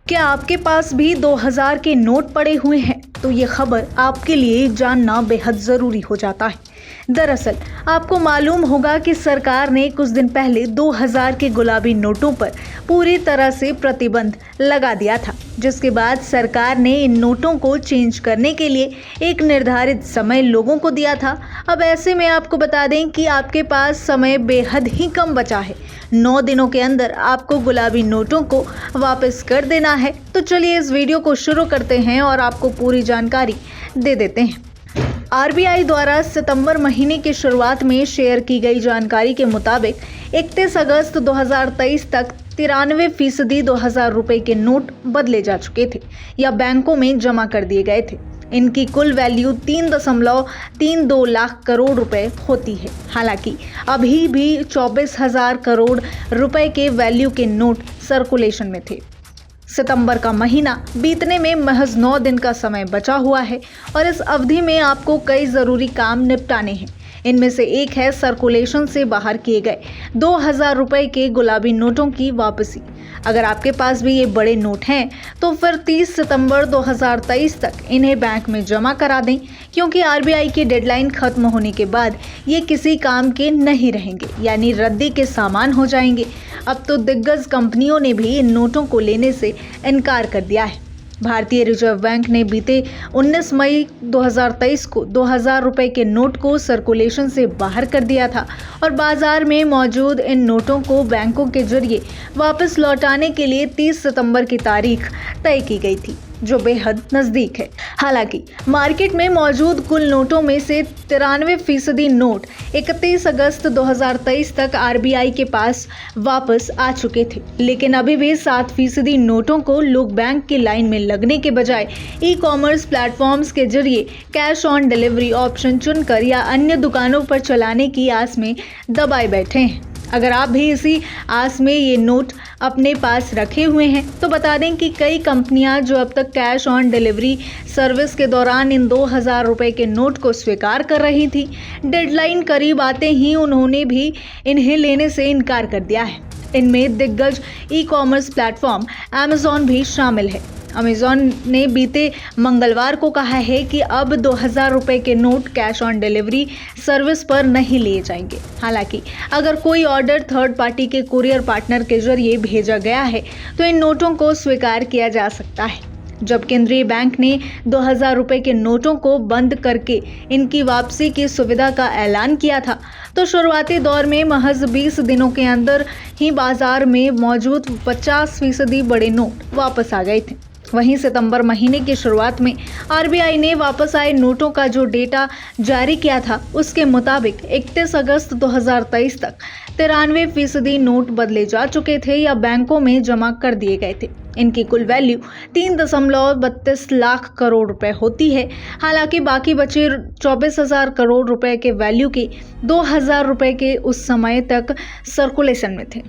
क्या आपके पास भी 2000 के नोट पड़े हुए हैं? तो ये खबर आपके लिए जानना बेहद ज़रूरी हो जाता है। दरअसल आपको मालूम होगा कि सरकार ने कुछ दिन पहले 2000 के गुलाबी नोटों पर पूरी तरह से प्रतिबंध लगा दिया था, जिसके बाद सरकार ने इन नोटों को चेंज करने के लिए एक निर्धारित समय लोगों को दिया था। अब ऐसे में आपको बता दें कि आपके पास समय बेहद ही कम बचा है। 9 दिनों के अंदर आपको गुलाबी नोटों को वापस कर देना है। तो चलिए इस वीडियो को शुरू करते हैं और आपको पूरी जानकारी दे देते हैं। आरबीआई द्वारा सितंबर महीने की शुरुआत में शेयर की गई जानकारी के मुताबिक 31 अगस्त 2023 तक 93% 2000 रुपए के नोट बदले जा चुके थे या बैंकों में जमा कर दिए गए थे। इनकी कुल वैल्यू 3.32 लाख करोड़ रुपए होती है। हालांकि अभी भी 24,000 करोड़ रुपए के वैल्यू के नोट सर्कुलेशन में थे। सितंबर का महीना बीतने में महज 9 दिन का समय बचा हुआ है और इस अवधि में आपको कई ज़रूरी काम निपटाने हैं। इनमें से एक है सर्कुलेशन से बाहर किए गए 2000 रुपए के गुलाबी नोटों की वापसी। अगर आपके पास भी ये बड़े नोट हैं तो फिर 30 सितंबर 2023 तक इन्हें बैंक में जमा करा दें, क्योंकि आरबीआई की डेडलाइन खत्म होने के बाद ये किसी काम के नहीं रहेंगे, यानी रद्दी के सामान हो जाएंगे। अब तो दिग्गज कंपनियों ने भी इन नोटों को लेने से इनकार कर दिया है। भारतीय रिजर्व बैंक ने बीते 19 मई 2023 को 2000 रुपए के नोट को सर्कुलेशन से बाहर कर दिया था और बाजार में मौजूद इन नोटों को बैंकों के जरिए वापस लौटाने के लिए 30 सितंबर की तारीख तय की गई थी, जो बेहद नज़दीक है। हालांकि मार्केट में मौजूद कुल नोटों में से 93% नोट 31 अगस्त 2023 तक आरबीआई के पास वापस आ चुके थे, लेकिन अभी भी 7% नोटों को लोग बैंक की लाइन में लगने के बजाय ई-कॉमर्स प्लेटफॉर्म्स के जरिए कैश ऑन डिलीवरी ऑप्शन चुनकर या अन्य दुकानों पर चलाने की आस में दबाए बैठे हैं। अगर आप भी इसी आस में ये नोट अपने पास रखे हुए हैं तो बता दें कि कई कंपनियां जो अब तक कैश ऑन डिलीवरी सर्विस के दौरान इन 2000 रुपए के नोट को स्वीकार कर रही थी, डेडलाइन करीब आते ही उन्होंने भी इन्हें लेने से इनकार कर दिया है। इनमें दिग्गज ई-कॉमर्स प्लेटफॉर्म अमेज़न भी शामिल है। अमेज़न ने बीते मंगलवार को कहा है कि अब 2000 रुपए के note cash on delivery service पर नहीं लिए जाएंगे। हालांकि अगर कोई ऑर्डर थर्ड पार्टी के कुरियर पार्टनर के जरिए भेजा गया है तो इन नोटों को स्वीकार किया जा सकता है। जब केंद्रीय बैंक ने 2000 रुपए के नोटों को बंद करके इनकी वापसी की सुविधा का ऐलान किया था तो शुरुआती दौर में महज 20 दिनों के अंदर ही बाजार में मौजूद 50% बड़े नोट वापस आ गए थे। वहीं सितंबर महीने की शुरुआत में आरबीआई ने वापस आए नोटों का जो डेटा जारी किया था उसके मुताबिक 31 अगस्त 2023 तक 93% नोट बदले जा चुके थे या बैंकों में जमा कर दिए गए थे। इनकी कुल वैल्यू 3.32 लाख करोड़ रुपए होती है। हालांकि बाकी बचे 24,000 करोड़ रुपए के वैल्यू के 2000 रुपए के उस समय तक सर्कुलेशन में थे।